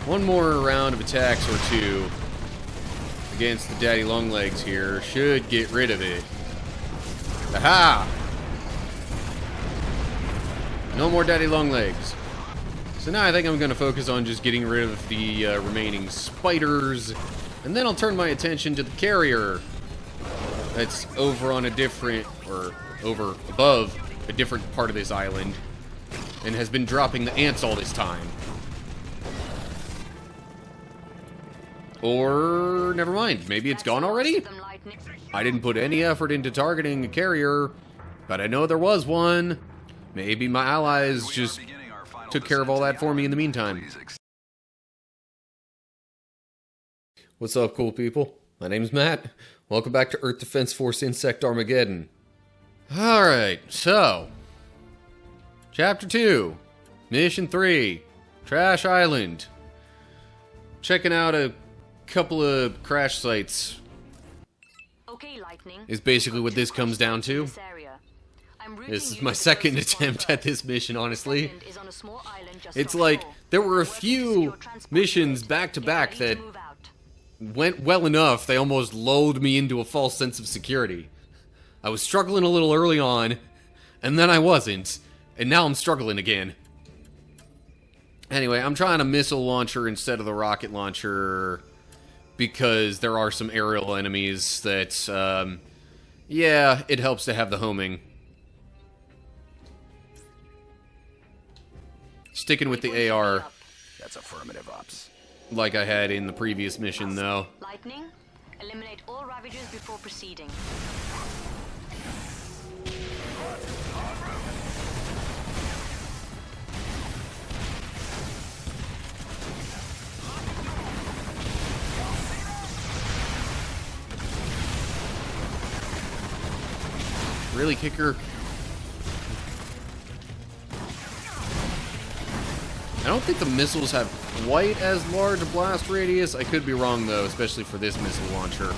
One more round of attacks or two against the daddy longlegs here should get rid of it. Aha! No more daddy longlegs. So now I think I'm going to focus on just getting rid of the remaining spiders, and then I'll turn my attention to the carrier that's over on a different, or over above a different part of this island, and has been dropping the ants all this time. Or, never mind, maybe it's gone already? I didn't put any effort into targeting a carrier, but I know there was one. Maybe my allies just took care of all that for me in the meantime. What's up, cool people? My name's Matt. Welcome back to Earth Defense Force Insect Armageddon. Alright, so Chapter 2, Mission 3, Trash Island. Checking out a couple of crash sites Okay, Lightning. is basically what this comes down to. This is my second attempt at this mission, honestly. It's like, there were a few missions back to back that went well enough, they almost lulled me into a false sense of security. I was struggling a little early on, and then I wasn't, and now I'm struggling again. Anyway, I'm trying a missile launcher instead of the rocket launcher, because there are some aerial enemies that, yeah, it helps to have the homing. Sticking with the AR. That's affirmative, ops. Like I had in the previous mission, though. Lightning, eliminate all Ravagers before proceeding. Really, Kicker? I don't think the missiles have quite as large a blast radius. I could be wrong, though, especially for this missile launcher.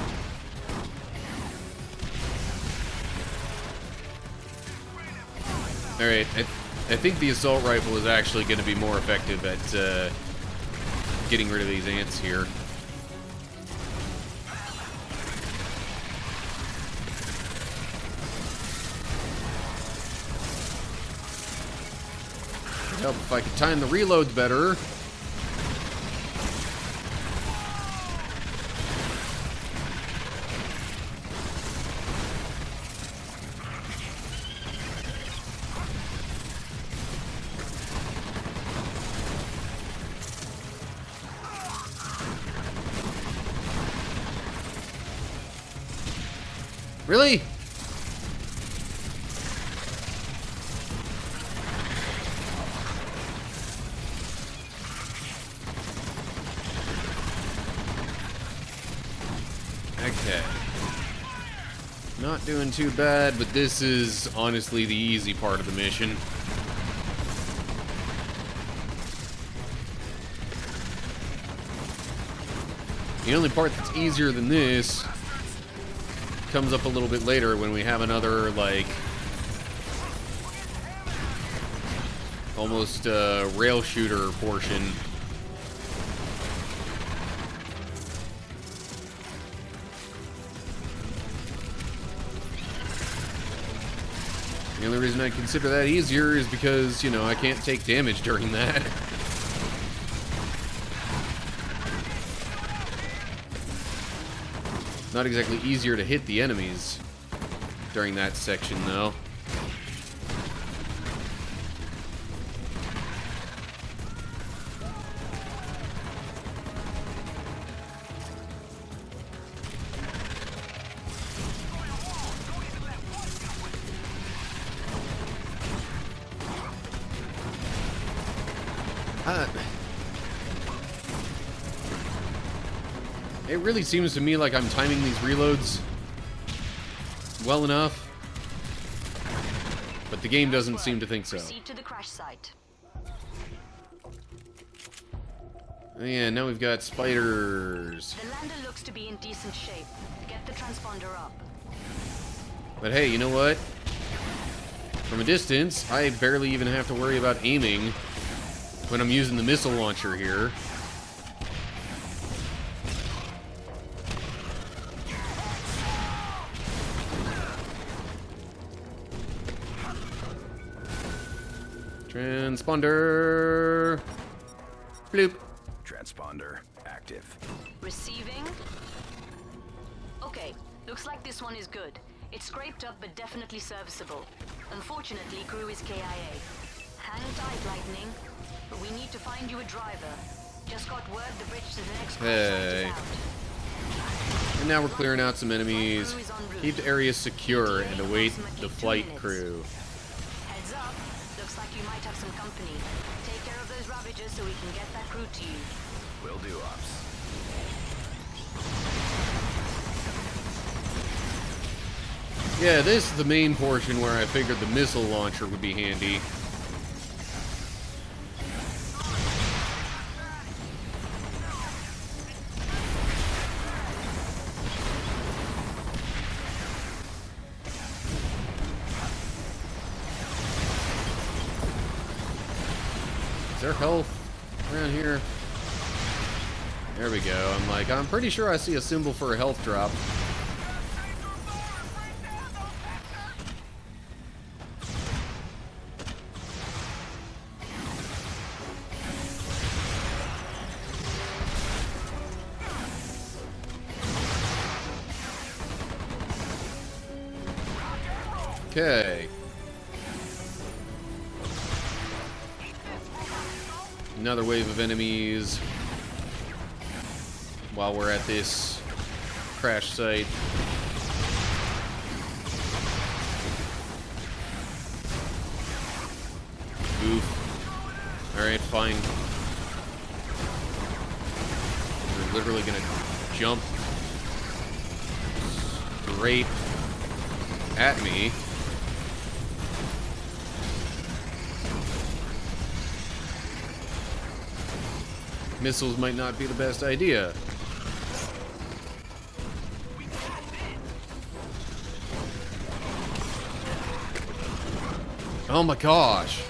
Alright, I think the assault rifle is actually going to be more effective at getting rid of these ants here. Help if I could time the reloads better. Really? Okay. Not doing too bad, but this is honestly the easy part of the mission. The only part that's easier than this comes up a little bit later when we have another, like, almost rail shooter portion. The only reason I consider that easier is because, you know, I can't take damage during that. Not exactly easier to hit the enemies during that section, though. It really seems to me like I'm timing these reloads well enough, but the game doesn't seem to think so. Proceed to the crash site. Yeah, now we've got spiders. The lander looks to be in decent shape. Get the transponder up. But hey, you know what? From a distance, I barely even have to worry about aiming when I'm using the missile launcher here. Transponder. Bloop. Transponder active. Receiving. Okay, looks like this one is good. It's scraped up but definitely serviceable. Unfortunately, crew is KIA. Hang tight, Lightning. But we need to find you a driver. Just got word the bridge to the next crash site is out. And now we're clearing out some enemies. Keep the area secure and await the flight crew. Heads up. Looks like you might have some company. Take care of those Ravagers so we can get that crew to you. Will do, Ops. Yeah, this is the main portion where I figured the missile launcher would be handy. Is there health around here? There we go. I'm pretty sure I see a symbol for a health drop. Okay. Another wave of enemies while we're at this crash site. Oof. Alright, fine. They're literally gonna jump straight at me. Missiles might not be the best idea. Oh my gosh.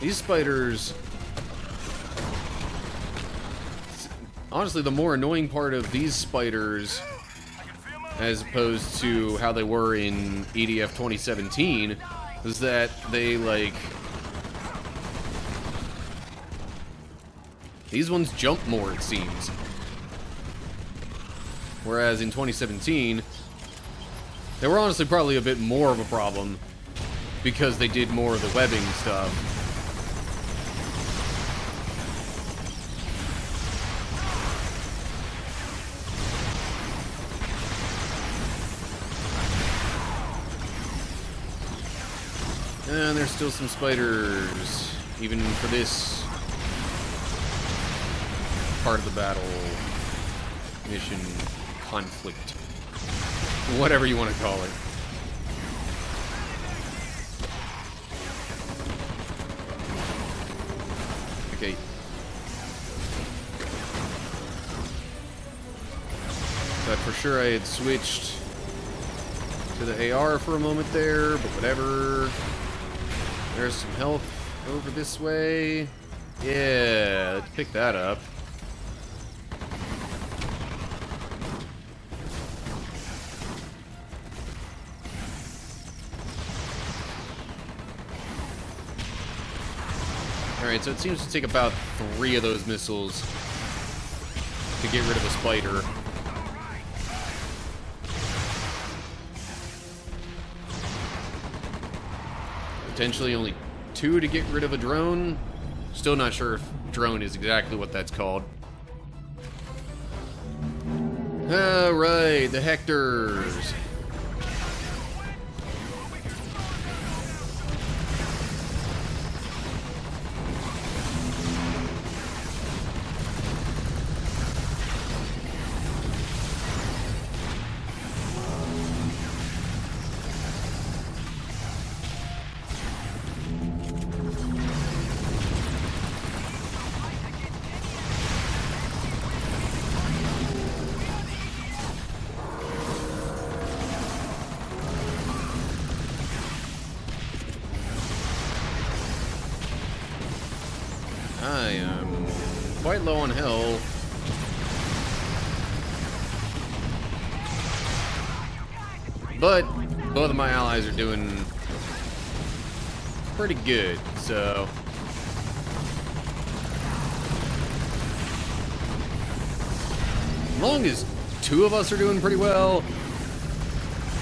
These spiders... Honestly, the more annoying part of these spiders, as opposed to how they were in EDF 2017, is that they, like... These ones jump more, it seems. Whereas in 2017, they were honestly probably a bit more of a problem because they did more of the webbing stuff. And there's still some spiders, even for this part of the battle, mission, conflict, whatever you want to call it. Okay. Thought for sure I had switched to the AR for a moment there, but whatever. There's some health over this way. Yeah, let's pick that up. Alright, so it seems to take about 3 of those missiles to get rid of a spider. Potentially only 2 to get rid of a drone. Still not sure if drone is exactly what that's called. Alright, the Hectors. I am quite low on health. But both of my allies are doing pretty good, so... As long as two of us are doing pretty well,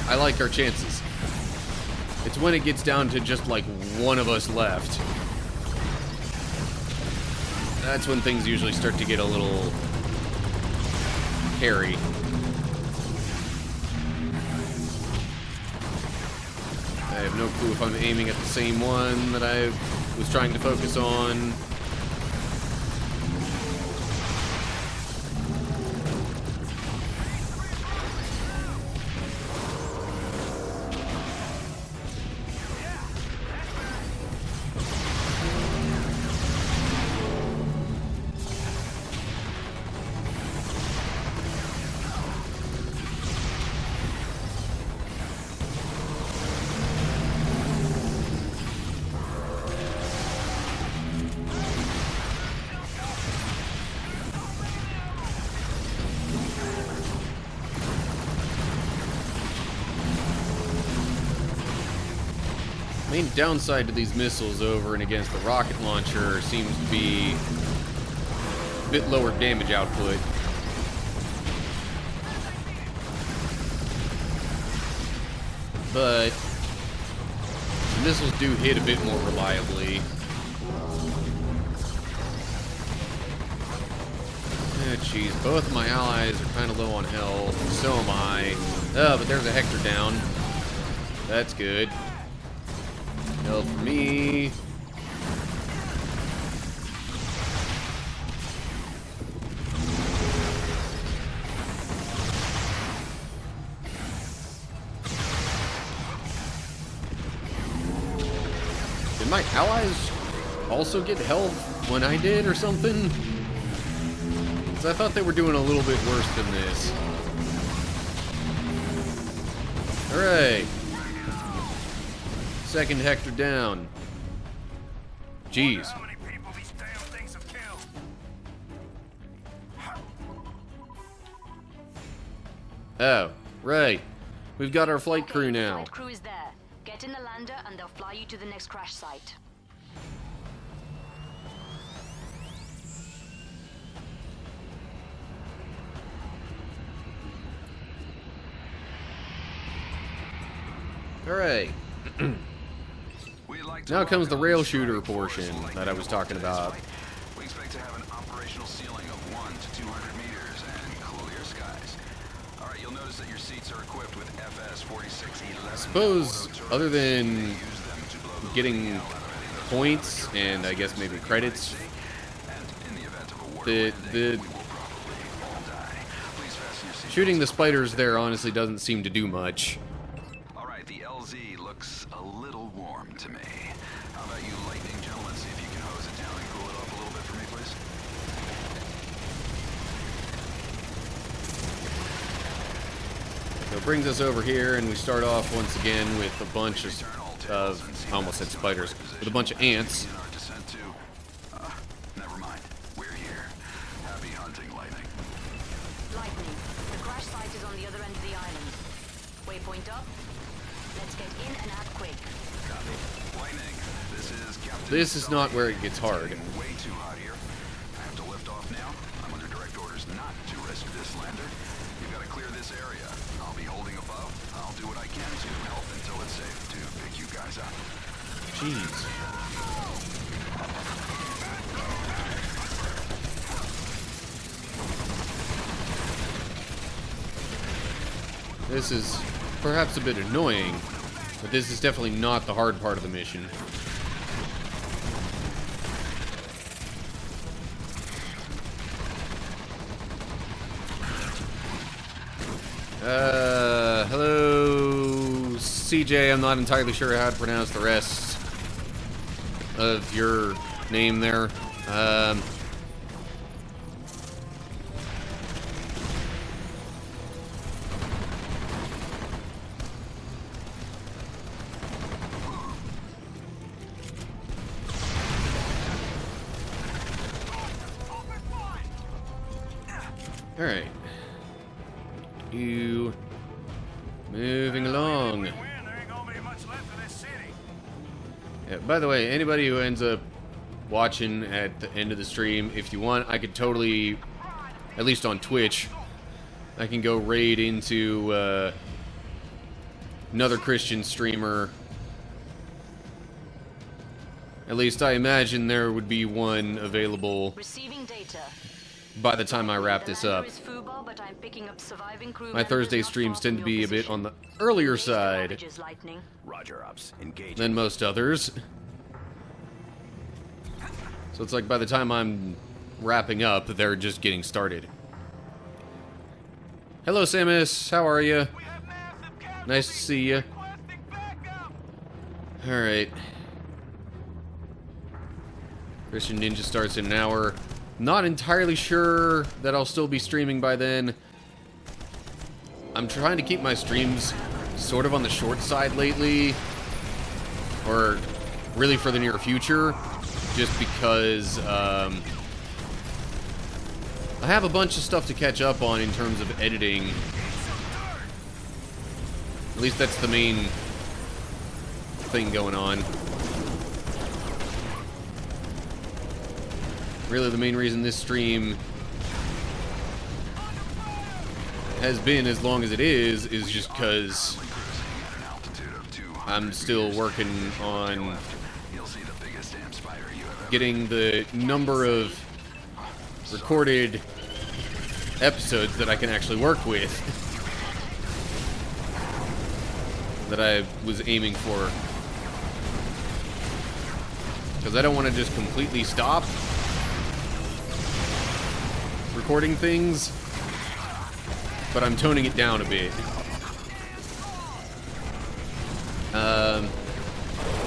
I like our chances. It's when it gets down to just like one of us left. That's when things usually start to get a little hairy. I have no clue if I'm aiming at the same one that I was trying to focus on. Main downside to these missiles over and against the rocket launcher seems to be a bit lower damage output. But the missiles do hit a bit more reliably. Oh, jeez, both of my allies are kind of low on health. So am I. Oh, but there's a Hector down. That's good. Help for me. Did my allies also get help when I did or something? Because I thought they were doing a little bit worse than this. Alright. Second Hector down. Jeez. How many people these damn things have killed? Oh, right. We've got our flight crew now. Flight crew is there. Get in the lander and they'll fly you to the next crash site. Alright. Now comes the rail shooter portion that I was talking about. We expect to have an operational ceiling of 1 to 200 meters and clear skies. All right, you'll notice that your seats are equipped with FS 4611. I suppose, other than getting points and I guess maybe credits, the shooting the spiders there honestly doesn't seem to do much. All right, the LZ looks a little warm to me. How about you lightning gentlemen, see if you can hose it down and cool it off a little bit for me, please? So it brings us over here, and we start off once again with a bunch of I almost said spiders, with a bunch of ants. In our descent to, never mind. We're here. Happy hunting, Lightning. Lightning, the crash site is on the other end of the island. Waypoint up. Let's get in and out quick. Copy. Lightning, this is Captain. This is not where it gets hard. Way too hot here. I have to lift off now. I'm under direct orders not to risk this lander. You've got to clear this area. I'll be holding above. I'll do what I can to help until it's safe to pick you guys up. Jeez. This is perhaps a bit annoying, but this is definitely not the hard part of the mission. Hello, CJ. I'm not entirely sure how to pronounce the rest of your name there. All right. You moving along. If we win, there ain't gonna be much left of this city. Yeah, by the way, anybody who ends up watching at the end of the stream, if you want, I could totally, at least on Twitch, I can go raid into another Christian streamer. At least I imagine there would be one available Receiving data. by the time I wrap this up. But I'm picking up surviving crew My Thursday members not streams far tend from to be your a bit position. on the earlier side Ravagers, Lightning. Roger, Ops. Engage. than most others. So it's like by the time I'm wrapping up, they're just getting started. Hello, Samus. How are you? Nice to see you. Alright. Christian Ninja starts in an hour. Not entirely sure that I'll still be streaming by then. I'm trying to keep my streams sort of on the short side lately. Or really for the near future. Just because I have a bunch of stuff to catch up on in terms of editing. At least that's the main thing going on. Really, the main reason this stream has been as long as it is just because I'm still working on getting the number of recorded episodes that I can actually work with that I was aiming for. Because I don't want to just completely stop recording things, but I'm toning it down a bit.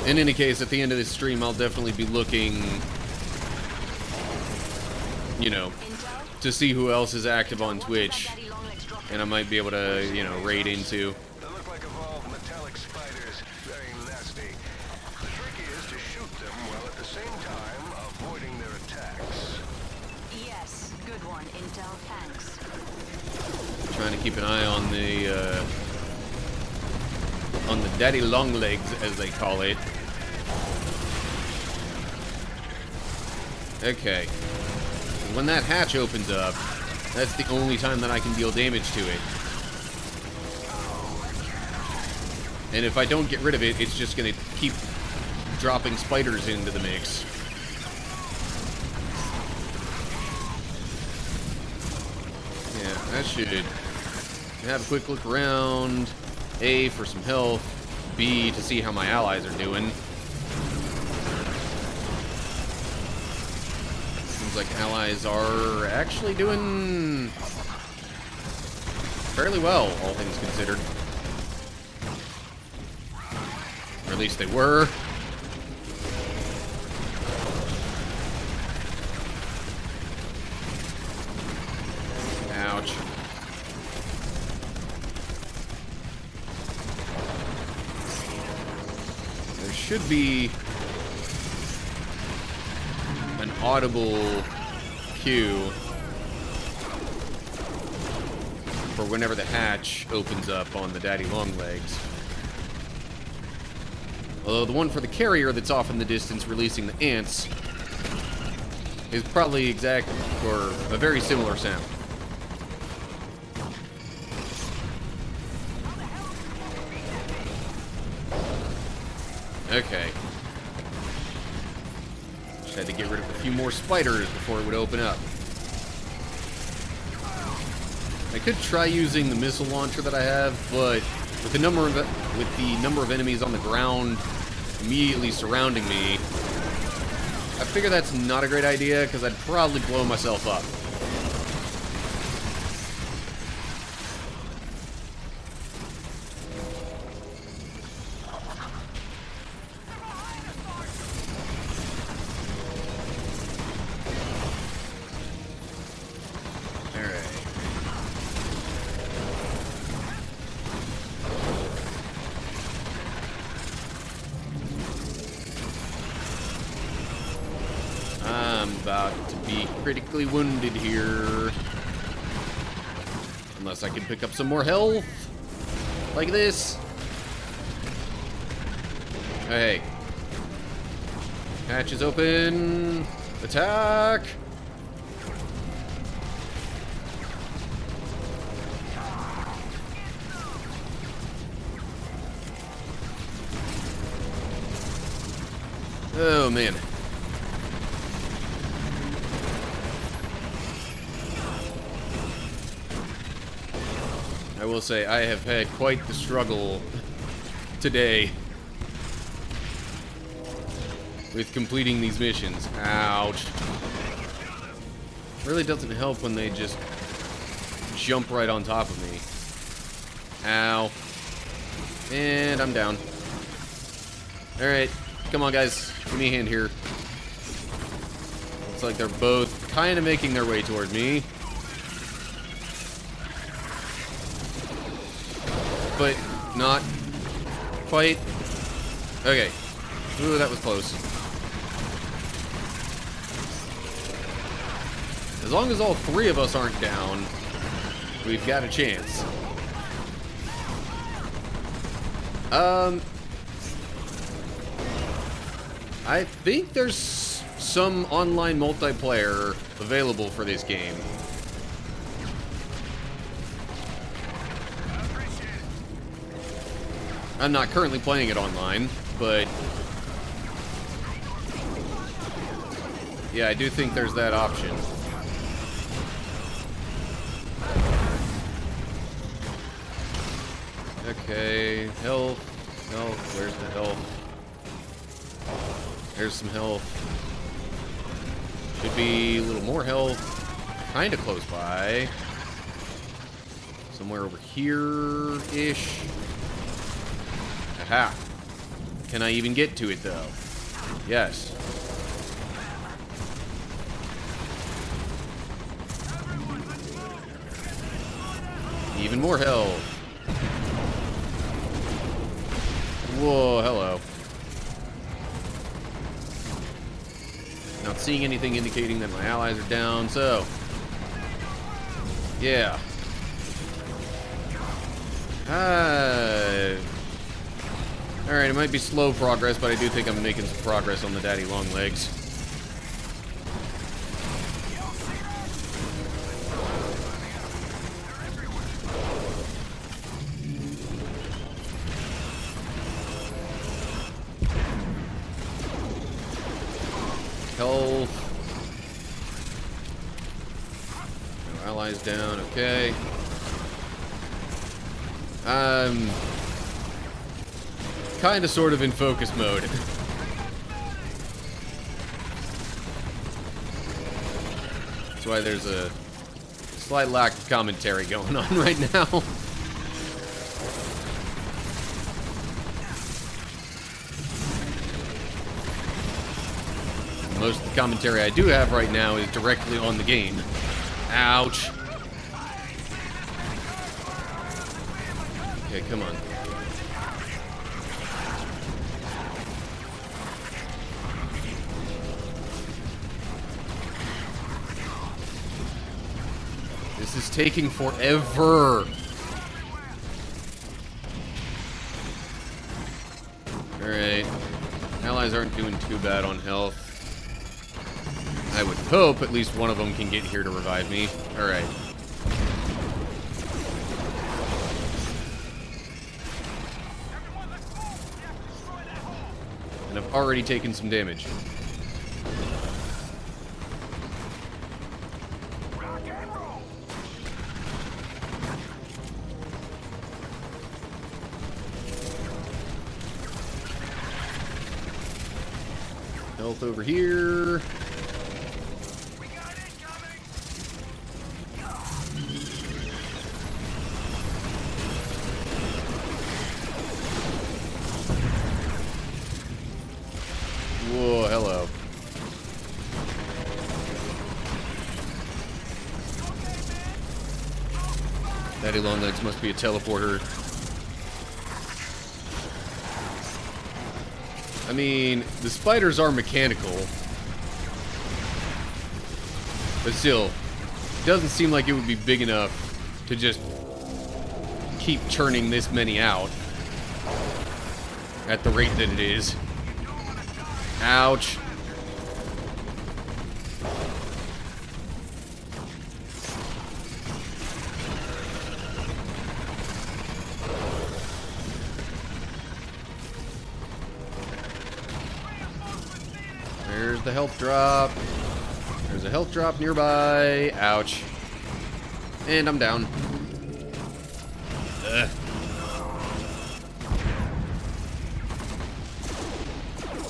In any case, at the end of this stream, I'll definitely be looking, you know, to see who else is active on Twitch, and I might be able to, you know, raid into. They look like evolved metallic spiders. Very nasty. The trick is to shoot them while at the same time avoiding their attacks. Yes, good one, Intel. Thanks. Trying to keep an eye on the daddy long legs, as they call it. Okay. When that hatch opens up, that's the only time that I can deal damage to it. And if I don't get rid of it, it's just gonna keep dropping spiders into the mix. Yeah, that should have a quick look around. A, for some health. B, to see how my allies are doing. Seems like allies are actually doing fairly well, all things considered. Or at least they were. Ouch. There should be an audible cue for whenever the hatch opens up on the daddy long legs. Although the one for the carrier that's off in the distance releasing the ants is probably exact or a very similar sound. Okay. Just had to get rid of a few more spiders before it would open up. I could try using the missile launcher that I have, but with the number of enemies on the ground immediately surrounding me, I figure that's not a great idea because I'd probably blow myself up. About to be critically wounded here. Unless I can pick up some more health. Like this. Hey. Hatch is open. Attack! Oh, man. I will say, I have had quite the struggle today with completing these missions. Ouch. Really doesn't help when they just jump right on top of me. Ow. And I'm down. Alright. Come on, guys. Give me a hand here. Looks like they're both kind of making their way toward me. But not quite. Okay. Ooh, that was close. As long as all three of us aren't down, we've got a chance. I think there's some online multiplayer available for this game. I'm not currently playing it online, but yeah, I do think there's that option. Okay, health, where's the health? There's some health. Should be a little more health. Kinda close by. Somewhere over here-ish. Aha. Can I even get to it, though? Yes. Even more health. Whoa, hello. Not seeing anything indicating that my allies are down, so yeah. Alright, it might be slow progress, but I do think I'm making some progress on the daddy long legs. Health. No allies down, okay. I'm kind of sort of in focus mode. That's why there's a slight lack of commentary going on right now. Most of the commentary I do have right now is directly on the game. Ouch. Okay, come on. This is taking forever. Alright. Allies aren't doing too bad on health. I would hope at least one of them can get here to revive me. Alright. And I've already taken some damage. Health over here. Whoa, hello. Daddy Longlegs must be a teleporter. I mean, the spiders are mechanical. But still, it doesn't seem like it would be big enough to just keep churning this many out at the rate that it is. Ouch. Where's the health drop? There's a health drop nearby. Ouch. And I'm down. Ugh.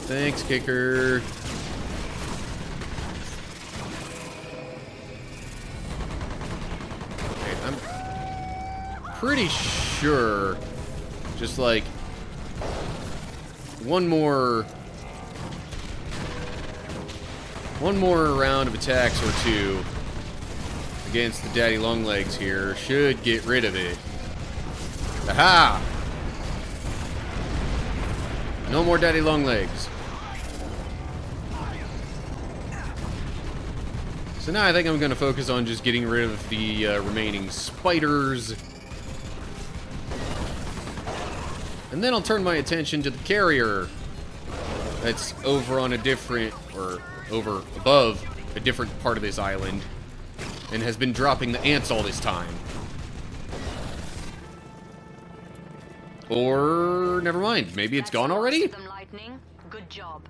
Thanks, Kicker. Okay, I'm pretty sure just like one more round of attacks or two against the daddy longlegs here should get rid of it. Aha! No more daddy longlegs. So now I think I'm going to focus on just getting rid of the remaining spiders. And then I'll turn my attention to the carrier that's over on a different, or over above a different part of this island, and has been dropping the ants all this time. Or, never mind, maybe it's gone already? Good job.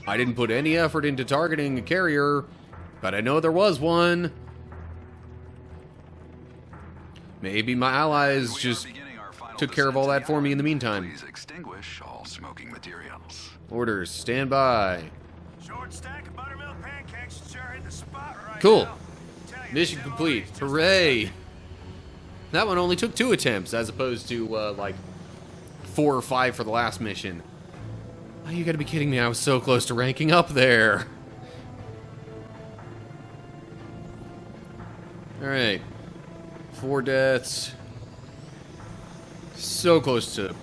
I didn't put any effort into targeting a carrier, but I know there was one. Maybe my allies just took care of all that for me in the meantime. Please extinguish all smoking materials. Orders, stand by. Short stack of buttermilk pancakes sure hit the spot right Cool. now. Tell you, Mission them complete. ladies just- Hooray! That one only took 2 attempts, as opposed to, like, 4 or 5 for the last mission. Oh, you gotta be kidding me, I was so close to ranking up there. Alright. 4 deaths. So close to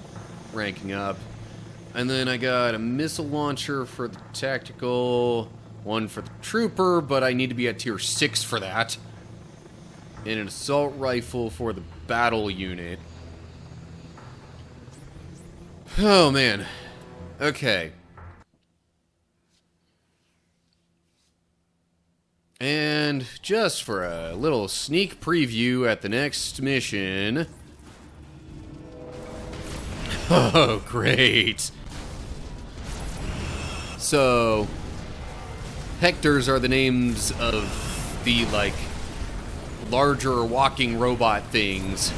ranking up. And then I got a missile launcher for the tactical, 1 for the trooper, but I need to be at tier 6 for that. And an assault rifle for the battle unit. Oh, man. Okay. And just for a little sneak preview at the next mission. Oh, great. So, Hectors are the names of the, like, larger walking robot things,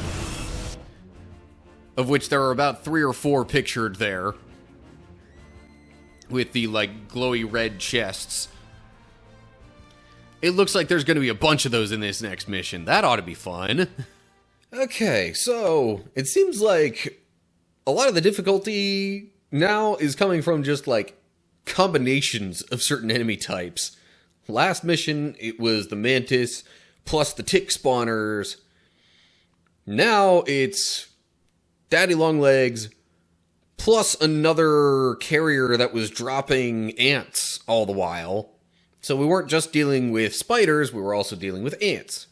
of which there are about 3 or 4 pictured there, with the, like, glowy red chests. It looks like there's going to be a bunch of those in this next mission. That ought to be fun. Okay, so it seems like a lot of the difficulty now is coming from just, like, combinations of certain enemy types. Last mission, it was the Mantis plus the tick spawners. Now it's daddy longlegs plus another carrier that was dropping ants all the while. So we weren't just dealing with spiders, we were also dealing with ants.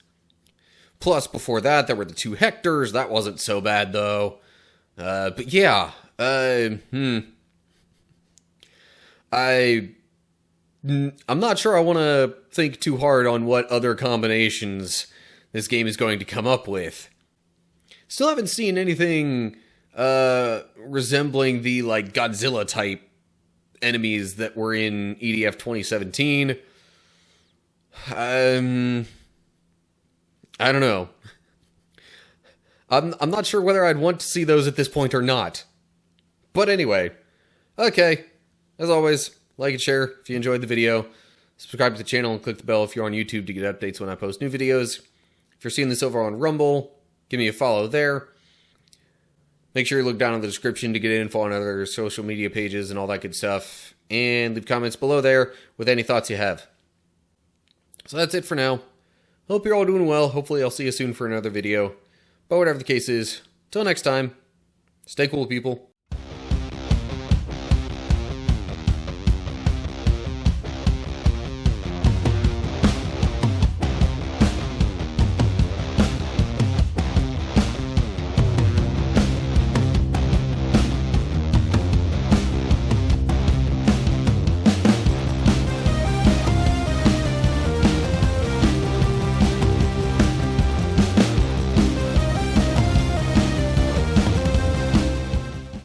Plus, before that, there were the 2 Hectors. That wasn't so bad, though. But yeah, I'm not sure I want to think too hard on what other combinations this game is going to come up with. Still haven't seen anything resembling the, like, Godzilla-type enemies that were in EDF 2017. I don't know. I'm not sure whether I'd want to see those at this point or not. But anyway, okay. As always, like and share if you enjoyed the video. Subscribe to the channel and click the bell if you're on YouTube to get updates when I post new videos. If you're seeing this over on Rumble, give me a follow there. Make sure you look down in the description to get info on other social media pages and all that good stuff. And leave comments below there with any thoughts you have. So that's it for now. Hope you're all doing well. Hopefully I'll see you soon for another video. But whatever the case is, till next time, stay cool, people.